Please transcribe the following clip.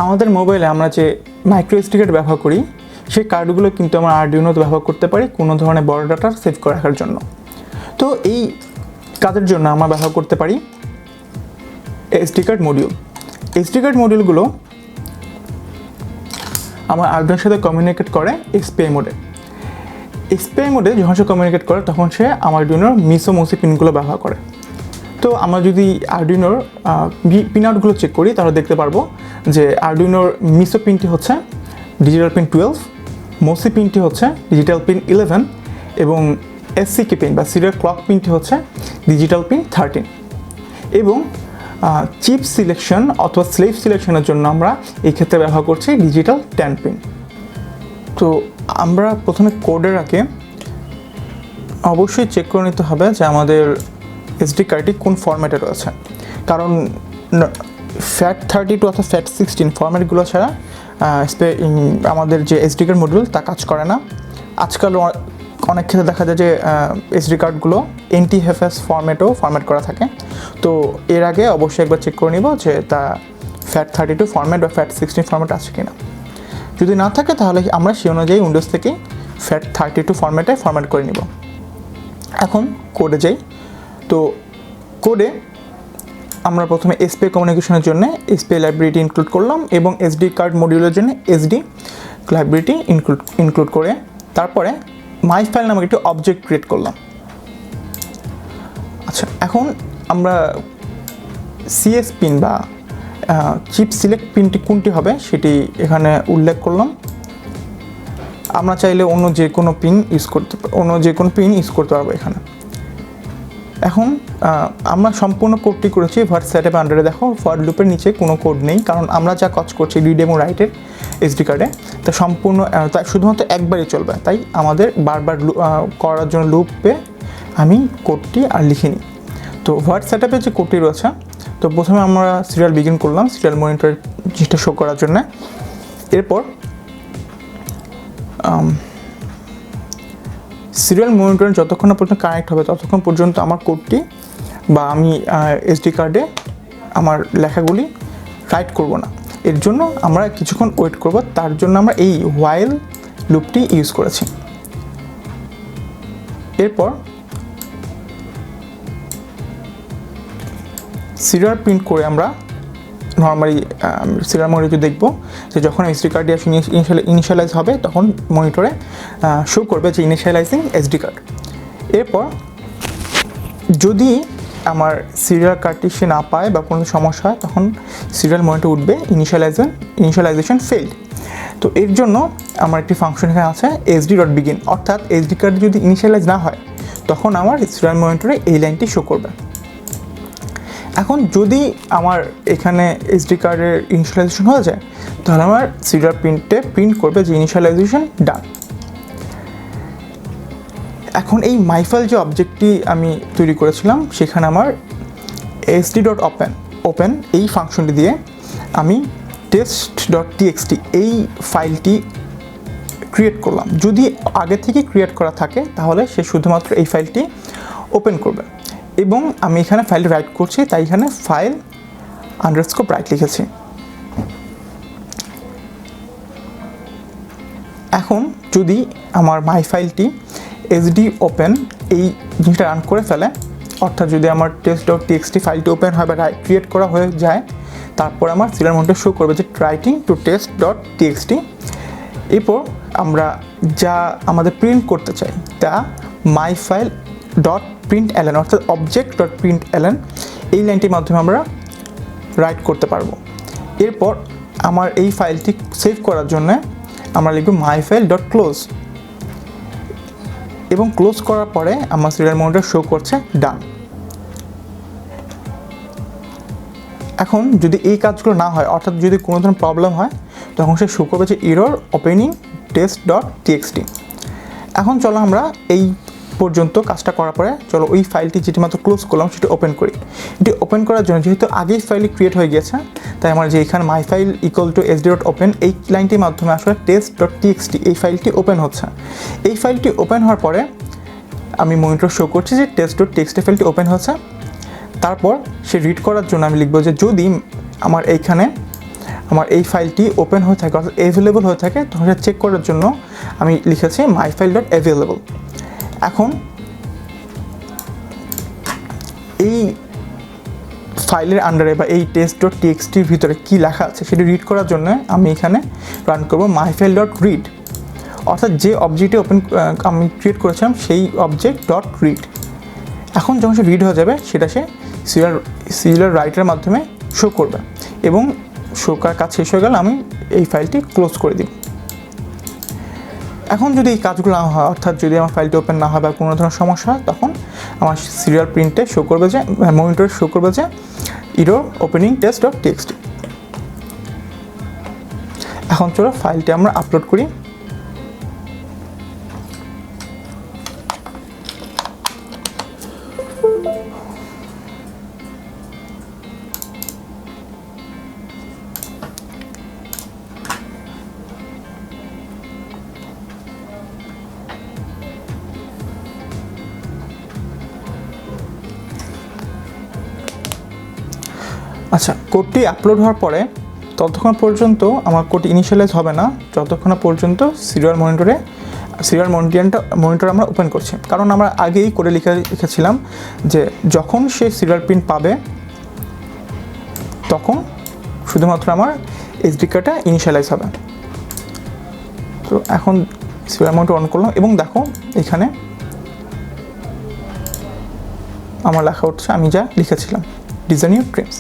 আমাদের মোবাইলে আমরা যে মাইক্রো এসডি কার্ড ব্যবহার করি সেই কার্ডগুলো কিন্তু আমরা আরডুইনোতে ব্যবহার করতে পারি কোনো ধরনের বড় ডাটা সেভ করে রাখার জন্য। তো এই কাজের জন্য আমরা ব্যবহার করতে পারি SD card module. SD card মডিউলগুলো আমার আরডুইনোর সাথে কমিউনিকেট করে এক্সপিআই মোডে। এক্সপিআই মোডে যখন সে কমিউনিকেট করে তখন সে আমার আরডুইনোর মিসো মসি পিনগুলো ব্যবহার করে। তো আমরা যদি আরডুইনোর পিন আউটগুলো চেক করি তাহলে দেখতে পারবো যে আরডুইনোর মিসো পিনটি হচ্ছে ডিজিটাল পিন 12, মসি পিনটি হচ্ছে ডিজিটাল পিন 11 এবং এসসিকে পিন বা সিরিয়াল ক্লক পিনটি হচ্ছে ডিজিটাল পিন 13। এবং চিপ সিলেকশন অথবা স্লেভ সিলেকশনের জন্য আমরা এই ক্ষেত্রে ব্যবহার করছি ডিজিটাল 10 পিন। তো আমরা প্রথমে কোডের আগে অবশ্যই চেক করে নিতে হবে যে আমাদের এসডি কার্ডটি কোন ফরম্যাটে রয়েছে, কারণ FAT32 অথবা FAT16 ফরম্যাটগুলো ছাড়া আমাদের যে এসডি কার্ড মডিউল তা কাজ করে না। আজকাল অনেক ক্ষেত্রে দেখা যায় যে এসডি কার্ডগুলো NTFS ফরম্যাটেও ফরম্যাট করা থাকে। তো এর আগে অবশ্যই একবার চেক করে নিব যে তা FAT32 ফরম্যাট বা FAT16 ফরম্যাট আছে কিনা। যদি না থাকে তাহলে আমরা সেই অনুযায়ী উইন্ডোজ থেকে FAT32 ফরম্যাটে ফরম্যাট করে নিব। এখন কোডে যাই। তো কোডে আমরা প্রথমে এসপিআই কমিউনিকেশনের জন্য এসপিআই লাইব্রেরিটি ইনক্লুড করলাম এবং এসডি কার্ড মডিউলের জন্য এসডি লাইব্রেরিটি ইনক্লুড করে তারপরে মাই ফাইল নামক একটি অবজেক্ট ক্রিয়েট করলাম। আচ্ছা, এখন আমরা সিএস পিন বা চিপ সিলেক্ট পিনটি কোনটি হবে সেটি এখানে উল্লেখ করলাম। আমরা চাইলে অন্য যে কোনো পিন ইউজ করতে পারবো এখানে। এখন আমরা সম্পূর্ণ কোডটি করেছি ভার্ট সেটআপ আন্ডারে। দেখো ফর লুপের নিচে কোনো কোড নেই, কারণ আমরা যা কাজ করছি রিড এবং রাইটের এসডি কার্ডে তা সম্পূর্ণ তাই শুধুমাত্র একবারই চলবে, তাই আমাদের বারবার করার জন্য লুপে আমি কোডটি আর লিখিনি। তো ভার্ট সেটআপে যে কোডটি রয়েছে, তো প্রথমে আমরা সিরিয়াল বিগিন করলাম সিরিয়াল মনিটরের জিনিসটা শো করার জন্য। এরপর সিরিয়াল মনিটর যতক্ষণ না পর্যন্ত কানেক্ট হবে ততক্ষণ পর্যন্ত আমার কোডটি বা আমি এসডি কার্ডে আমার লেখাগুলি রাইট করব না। এর জন্য আমরা কিছুক্ষণ ওয়েট করব, তার জন্য আমরা এই হোয়াইল লুপটি ইউজ করেছি। এরপর সিরিয়াল প্রিন্ট করে আমরা নর্মালি সিরিয়াল মনিটরে দেখব যে যখন এসডি কার্ডটি ইনিশিয়ালাইজ হবে তখন মনিটরে শো করবে যে ইনিশিয়ালাইজিং এসডি কার্ড। এরপর যদি আমার সিরিয়াল কার্ডটি সে না পায় বা কোনো সমস্যা হয় তখন সিরিয়াল মনিটরে উঠবে ইনিশিয়ালাইজেশন ফেইল্ড। তো এর জন্য আমার একটি ফাংশন এখানে আছে sd.begin, অর্থাৎ এসডি কার্ড যদি ইনিশিয়ালাইজ না হয় তখন আমার সিরিয়াল মনিটরে এই লাইনটি শো করবে। এখন যদি আমার এখানে এসডি কার্ডের ইনিশিয়ালাইজেশন হয়ে যায় তাহলে আমার সিরিয়াল প্রিন্ট করবে যে ইনিশিয়ালাইজেশন ডান। এখন এই মাইফাইল যে অবজেক্টটি আমি তৈরি করেছিলাম সেখানে আমার sd.open এই ফাংশনটি দিয়ে আমি test.txt এই ফাইলটি ক্রিয়েট করলাম। যদি আগে থেকে ক্রিয়েট করা থাকে তাহলে সে শুধুমাত্র এই ফাইলটি ওপেন করবে এবং আমি এখানে ফাইলটি রাইট করছি তাই এখানে ফাইল আন্ডারস্কোর রাইট লিখেছি। এখন যদি আমার মাই ফাইলটি এসডি ওপেন এই জিনিসটা রান করে ফেলে, অর্থাৎ যদি আমার test.txt ফাইলটি ওপেন হয় বা ক্রিয়েট করা হয়ে যায়, তারপর আমার সিরিয়াল মনিটর শো করবে যে রাইটিং টু test.txt। এরপর আমরা যা আমাদের প্রিন্ট করতে চাই তা মাই ফাইল .println অর্থাৎ object.println এই লাইনটির মাধ্যমে আমরা রাইট করতে পারবো। এরপর আমার এই ফাইলটি সেভ করার জন্য আমরা লিখব myfile.close এবং ক্লোজ করার পরে আমার সিরিয়াল মনিটর শো করছে ডান। এখন যদি এই কাজগুলো না হয়, অর্থাৎ যদি কোনো ধরনের প্রবলেম হয়, তখন সে শো করবে যে এরর ওপেনিং test.txt। এখন চলো আমরা এই পর্যন্ত কাজটা করার পরে চলো ওই ফাইলটি যেটি মাত্র ক্লোজ করলাম সেটি ওপেন করি। এটি ওপেন করার জন্য যেহেতু আগেই ফাইলটি ক্রিয়েট হয়ে গিয়েছে তাই আমার যে এখানে মাই ফাইল ইকুয়াল টু sd.open এই লাইনটির মাধ্যমে আসলে test.txt এই ফাইলটি ওপেন হচ্ছে। এই ফাইলটি ওপেন হওয়ার পরে আমি মনিটর শো করছি যে test.txt ফাইলটি ওপেন হচ্ছে। তারপর সে রিড করার জন্য আমি লিখব যে যদি আমার এইখানে আমার এই ফাইলটি ওপেন হয়ে থাকে অর্থাৎ অ্যাভেলেবল হয়ে থাকে, তখন সেটা চেক করার জন্য আমি লিখেছি মাই ফাইল ডট অ্যাভেলেবল। এখন এই ফাইলের আন্ডারে বা এই টেস্ট ডট টিএক্সটির ভিতরে কী লেখা আছে সেটি রিড করার জন্য আমি এখানে রান করব মাই ফাইল ডট রিড, অর্থাৎ যে অবজেক্টে আমি ক্রিয়েট করেছিলাম সেই অবজেক্ট ডট রিড। এখন যখন সে রিড হয়ে যাবে সেটা সে সিরিয়াল রাইটের মাধ্যমে শো করবে, এবং শো করার কাজ শেষ হয়ে গেলে আমি এই ফাইলটি ক্লোজ করে দিই। এখন যদি এই কাজগুলো না হয়, অর্থাৎ যদি আমার ফাইলটি ওপেন না হয় বা কোনো ধরনের সমস্যা হয়, তখন আমার সিরিয়াল প্রিন্টে শো করবে যে মনিটরে শো করবে যে error opening test dot TXT. এখন চলো ফাইলটি আমরা আপলোড করি। আচ্ছা, কোডটি আপলোড হওয়ার পরে ততক্ষণ পর্যন্ত আমার কোডটি ইনিশিয়ালাইজ হবে না যতক্ষণ পর্যন্ত সিরিয়াল মনিটর আমরা ওপেন করছি, কারণ আমরা আগেই কোডে লিখেছিলাম যে যখন সে সিরিয়াল প্রিন্ট পাবে তখন শুধুমাত্র আমার এসডি কার্ডটা ইনিশিয়ালাইজ হবে। তো এখন সিরিয়াল মনিটর অন করলাম এবং দেখো এখানে আমার লেখা উঠছে আমি যা লিখেছিলাম ডিজাইন ইউর ড্রিমস।